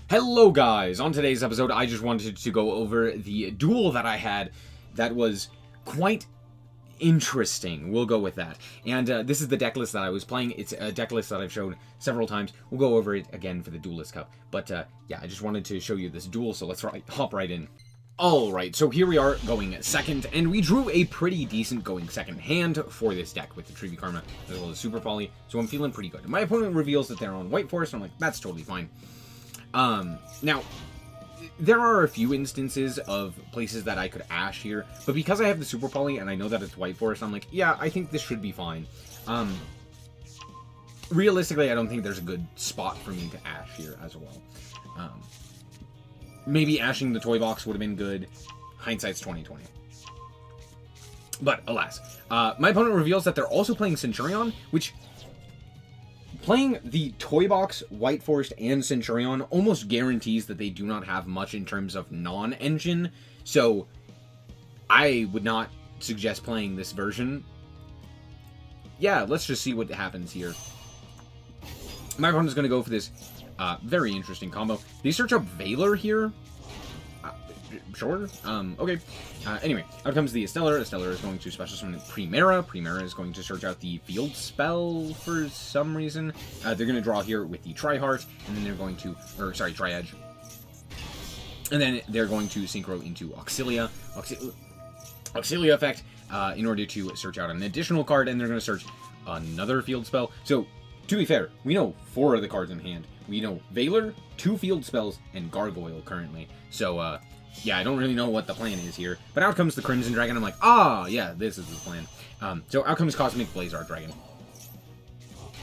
Hello guys! On today's episode, I just wanted to go over the duel that I had that was quite interesting. We'll go with that. And this is the deck list that I was playing. It's a deck list that I've shown several times. We'll go over it again for the Duelist Cup. But yeah, I just wanted to show you this duel, so let's hop right in. Alright, so here we are going second, and we drew a pretty decent going second hand for this deck with the Tribute Karma as well as Super Poly, so I'm feeling pretty good. My opponent reveals that they're on White Forest, and I'm like, that's totally fine. Now, there are a few instances of places that I could Ash here, but because I have the Super Poly and I know that it's White Forest, I'm like, yeah, I think this should be fine. Realistically, I don't think there's a good spot for me to Ash here as well. Maybe Ashing the Toy Box would have been good. Hindsight's 20/20. But, alas. My opponent reveals that they're also playing Centurion, which... Playing the Toy Box, White Forest, and Centurion almost guarantees that they do not have much in terms of non-engine, so I would not suggest playing this version. Yeah, let's just see what happens here. My opponent is going to go for this very interesting combo. They search up Valor here. Sure. Okay. Anyway, out comes the Esteller. Esteller is going to special summon Primera. Primera is going to search out the field spell for some reason. They're going to draw here with the Tri-Heart, and then they're going to, or sorry, Tri-Edge. And then they're going to Synchro into Auxilia. Auxilia effect in order to search out an additional card, and they're going to search another field spell. So, to be fair, we know 4 of the cards in hand. We know Valor, 2 field spells, and Gargoyle currently. So, yeah, I don't really know what the plan is here. But out comes the Crimson Dragon. I'm like, ah, yeah, this is the plan. So out comes Cosmic Blazar Dragon.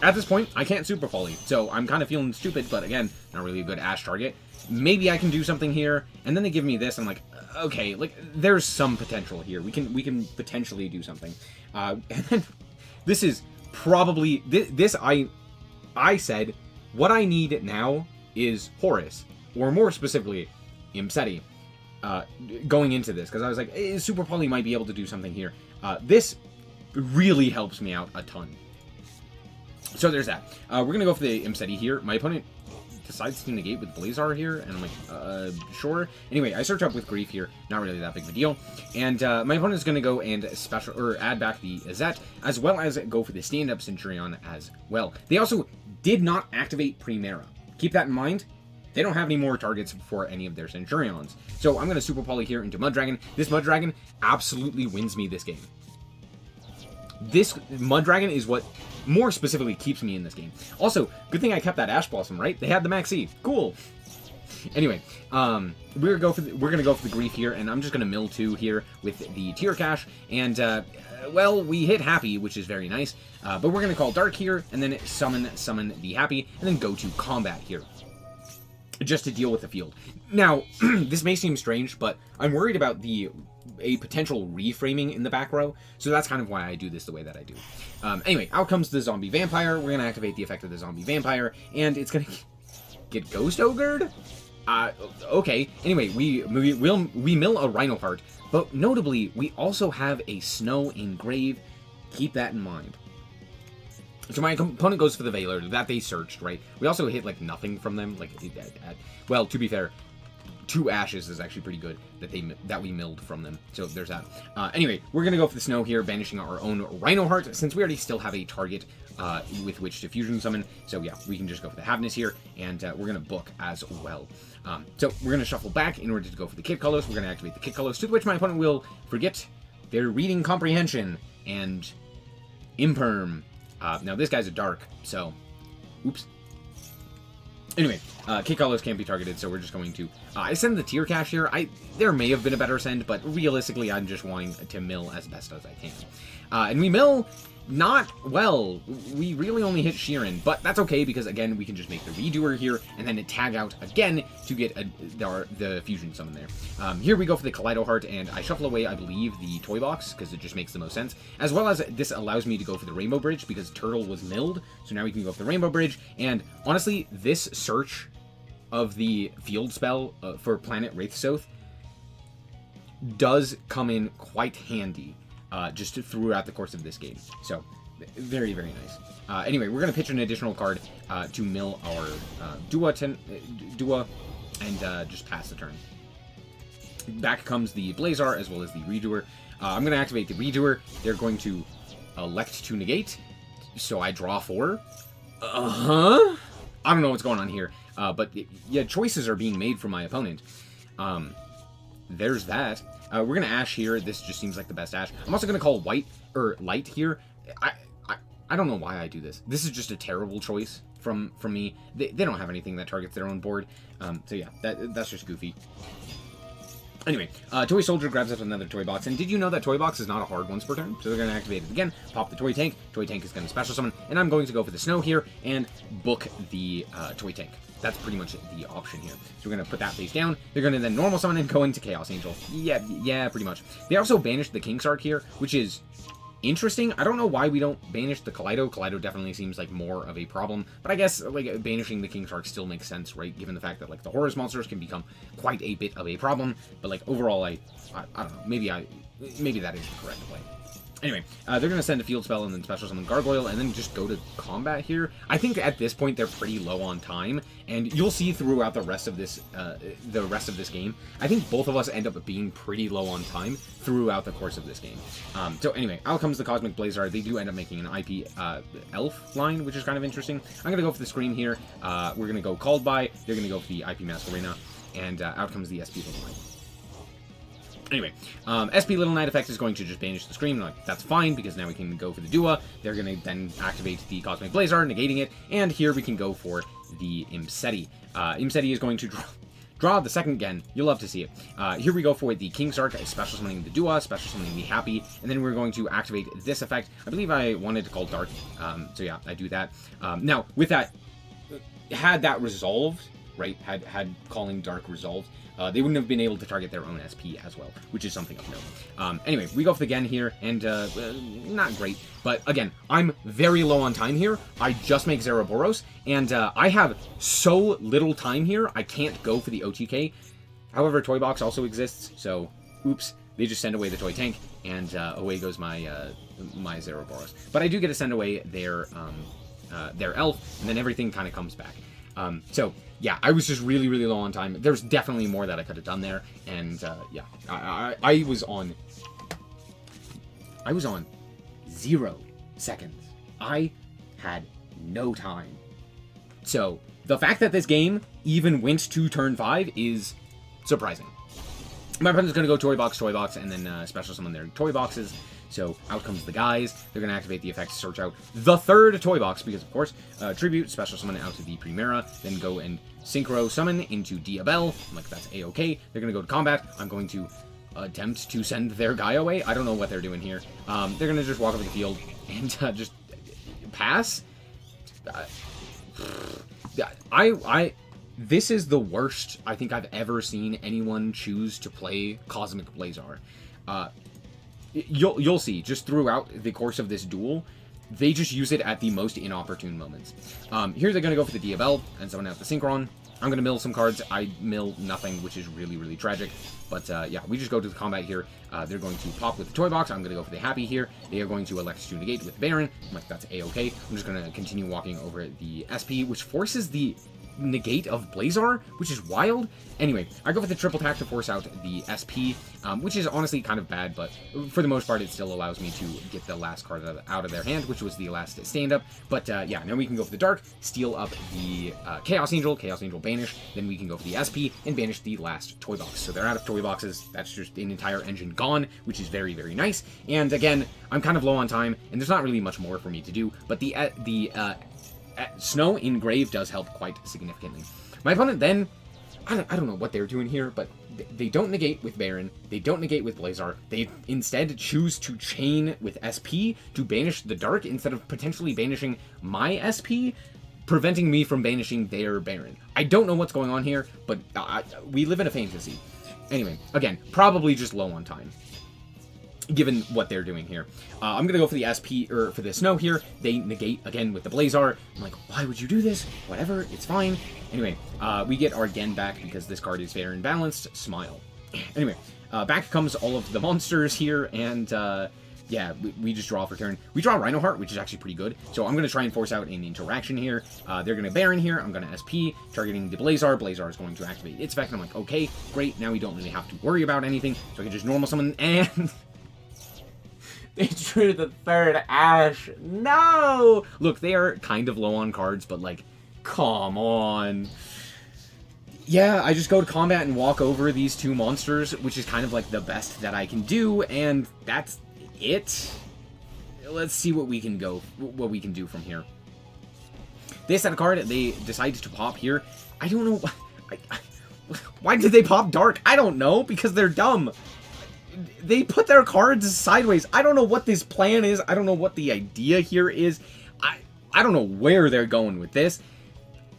At this point, I can't Super Poly, so I'm kind of feeling stupid, but again, not really a good Ash target. Maybe I can do something here, and then they give me this, and I'm like, okay, like, there's some potential here. We can potentially do something. And then, this is probably, I said, what I need now is Horus, or more specifically, Imseti. Going into this, because I was like, Super Poly might be able to do something here. This really helps me out a ton. So there's that. We're going to go for the Imseti here. My opponent decides to negate with Blazar here, and I'm like, sure. Anyway, I search up with Grief here. Not really that big of a deal. And my opponent is going to go and add back the Azet, as well as go for the stand-up Centurion as well. They also did not activate Primera. Keep that in mind. They don't have any more targets for any of their Centurions. So I'm going to Super Poly here into Mud Dragon. This Mud Dragon absolutely wins me this game. This Mud Dragon is what more specifically keeps me in this game. Also, good thing I kept that Ash Blossom, right? They had the Maxi. Cool. Anyway, we're gonna go for the Grief here, and I'm just gonna mill 2 here with the Tier Cash, and well, we hit Happy, which is very nice. But we're gonna call Dark here, and then summon the Happy, and then go to combat here, just to deal with the field. Now, this may seem strange, but I'm worried about a potential reframing in the back row, so that's kind of why I do this the way that I do. Anyway, out comes the Zombie Vampire. We're going to activate the effect of the Zombie Vampire, and it's going to get Ghost Ogred? Okay. Anyway, we mill a Rhino Heart, but notably, we also have a Snow Engrave. Keep that in mind. So my opponent goes for the Valor, that they searched, right? We also hit, like, nothing from them. Like, well, to be fair, 2 Ashes is actually pretty good that we milled from them. So there's that. Anyway, we're going to go for the Snow here, banishing our own Rhino Heart, since we already still have a target with which to fusion summon. So yeah, we can just go for the Havness here, and we're going to book as well. So we're going to shuffle back in order to go for the Kit Colors. We're going to activate the Kit Colors, to which my opponent will forget their Reading Comprehension and Imperm. Now this guy's a dark, so oops. Anyway, Kit Colors can't be targeted, so we're just going to I send the Tier Cash here. There may have been a better send, but realistically I'm just wanting to mill as best as I can. And we mill not well. We really only hit Sheeran, but that's okay, because again, we can just make the Redoer here, and then tag out again to get the fusion summon there. Here we go for the Kaleido Heart, and I shuffle away, I believe, the Toy Box, because it just makes the most sense, as well as this allows me to go for the Rainbow Bridge, because Turtle was milled, so now we can go for the Rainbow Bridge, and honestly, this search of the field spell for Planet Wraithsoth does come in quite handy. Just throughout the course of this game. So, very, very nice. Anyway, we're going to pitch an additional card to mill our Dua and just pass the turn. Back comes the Blazar as well as the Redoer. I'm going to activate the Redoer. They're going to elect to negate, so I draw 4. I don't know what's going on here, but yeah, choices are being made from my opponent. There's that. We're going to Ash here. This just seems like the best Ash. I'm also going to call white, or light here. I don't know why I do this. This is just a terrible choice from me. They don't have anything that targets their own board. So yeah, that's just goofy. Anyway, Toy Soldier grabs up another Toy Box, and did you know that Toy Box is not a hard once per turn? So they're going to activate it again, pop the Toy Tank. Toy Tank is going to special summon, and I'm going to go for the Snow here and book the Toy Tank. That's pretty much the option here. So we're going to put that face down. They're going to then normal summon and go into Chaos Angel. Yeah, pretty much. They also banished the King Sark here, which is interesting. I don't know why we don't banish the Kaleido. Kaleido definitely seems like more of a problem, but I guess like banishing the King Shark still makes sense, right? Given the fact that like the Horus monsters can become quite a bit of a problem, but like overall, I don't know. Maybe that is the correct play. Anyway, they're going to send a field spell and then special summon Gargoyle and then just go to combat here. I think at this point they're pretty low on time, and you'll see throughout the rest of this game. I think both of us end up being pretty low on time throughout the course of this game. So anyway, out comes the Cosmic Blazar. They do end up making an IP Elf line, which is kind of interesting. I'm going to go for the Scream here. We're going to go Called By. They're going to go for the IP Masquerena, and out comes the SP Little Knight. Anyway, SP Little Knight effect is going to just banish the Scream. Like, that's fine, because now we can go for the Dua. They're going to then activate the Cosmic Blazar, negating it. And here we can go for the Imseti. Imseti is going to draw the second again. You'll love to see it. Here we go for the King Sark, special summoning the Dua, special summoning the Happy. And then we're going to activate this effect. I believe I wanted to call Dark. So yeah, I do that. Now, with that, had that resolved, right, had calling Dark resolved, they wouldn't have been able to target their own SP as well, which is something of note. Anyway, we go for the Gen here, and not great, but again, I'm very low on time here. I just make Zeraboros, and I have so little time here, I can't go for the OTK. However, Toy Box also exists, so oops, they just send away the Toy Tank, and away goes my my Zeraboros. But I do get to send away their Elf, and then everything kind of comes back. So yeah, I was just really, really low on time. There's definitely more that I could have done there, and yeah, I was on 0 seconds. I had no time. So the fact that this game even went to turn 5 is surprising. My opponent's going to go Toy Box, and then special summon their Toy Boxes. So out comes the guys. They're going to activate the effect to search out the third Toy Box, because of course, Tribute, special summon out to the Primera, then go and Synchro summon into Diabel. I'm like, that's A-okay. They're going to go to combat. I'm going to attempt to send their guy away. I don't know what they're doing here. They're going to just walk over the field and just pass. This is the worst I think I've ever seen anyone choose to play Cosmic Blazar. You'll see, just throughout the course of this duel, they just use it at the most inopportune moments. Here they're going to go for the Diabel and summon out the Synchron. I'm going to mill some cards. I mill nothing, which is really, really tragic. But yeah, we just go to the combat here. They're going to pop with the Toy Box. I'm going to go for the Happy here. They are going to elect to negate with Baron. I'm like, that's A-okay. I'm just going to continue walking over the SP, which forces the negate of Blazar, which is wild. Anyway, I go for the triple attack to force out the SP, which is honestly kind of bad, but for the most part, it still allows me to get the last card out of their hand, which was the last stand-up. But yeah, now we can go for the Dark, steal up the Chaos Angel banish, then we can go for the SP and banish the last Toy Box. So they're out of Toy Boxes. That's just an entire engine gone, which is very, very nice. And again, I'm kind of low on time, and there's not really much more for me to do, but the Snow Engrave does help quite significantly. My opponent then, I don't know what they're doing here, but they don't negate with Baron, they don't negate with Blazar, they instead choose to chain with SP to banish the Dark instead of potentially banishing my SP, preventing me from banishing their Baron. I don't know what's going on here, but we live in a fantasy. Anyway, again, probably just low on time, given what they're doing here. I'm going to go for the SP, or for the Snow here. They negate again with the Blazar. I'm like, why would you do this? Whatever, it's fine. Anyway, we get our Gen back because this card is fair and balanced. Smile. Anyway, back comes all of the monsters here, and Yeah, we just draw for turn. We draw Rhino Heart, which is actually pretty good. So I'm going to try and force out an interaction here. They're going to Baron here. I'm going to SP, targeting the Blazar. Blazar is going to activate its effect. And I'm like, okay, great. Now we don't really have to worry about anything. So I can just normal summon, and they drew the third Ash. No! Look, they are kind of low on cards, but like, come on. Yeah, I just go to combat and walk over these two monsters, which is kind of like the best that I can do, and that's it. Let's see what we can do from here. They set a card. They decided to pop here. I don't know. Why did they pop Dark? I don't know, because they're dumb. They put their cards sideways. I don't know what this plan is. I don't know what the idea here is. I don't know where they're going with this.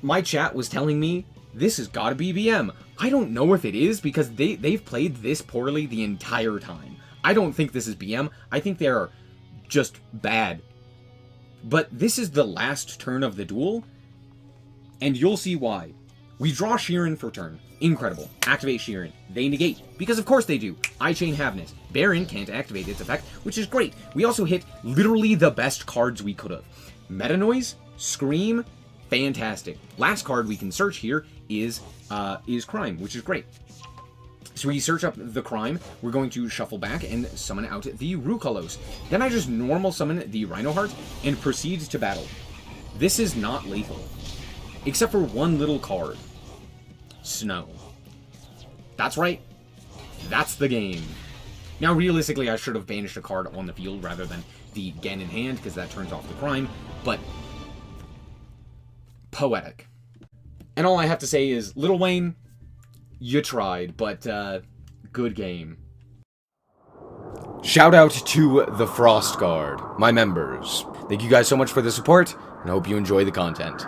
My chat was telling me this has got to be BM. I don't know if it is, because they've played this poorly the entire time. I don't think this is BM. I think they're just bad. But this is the last turn of the duel, and you'll see why. We draw Sheeran for turn. Incredible. Activate Sheeran. They negate, because of course they do. I Chain Havness. Baron can't activate its effect, which is great. We also hit literally the best cards we could have. Meta Noise, Scream, fantastic. Last card we can search here is Crime, which is great. So we search up the Crime, we're going to shuffle back and summon out the Rukalos. Then I just normal summon the Rhino Heart and proceed to battle. This is not lethal, except for one little card. Snow. That's right. That's the game. Now, realistically, I should have banished a card on the field rather than the Gen in hand, because that turns off the Crime, but poetic. And all I have to say is, Lil Wayne, you tried, but good game. Shout out to the Frost Guard, my members. Thank you guys so much for the support, and I hope you enjoy the content.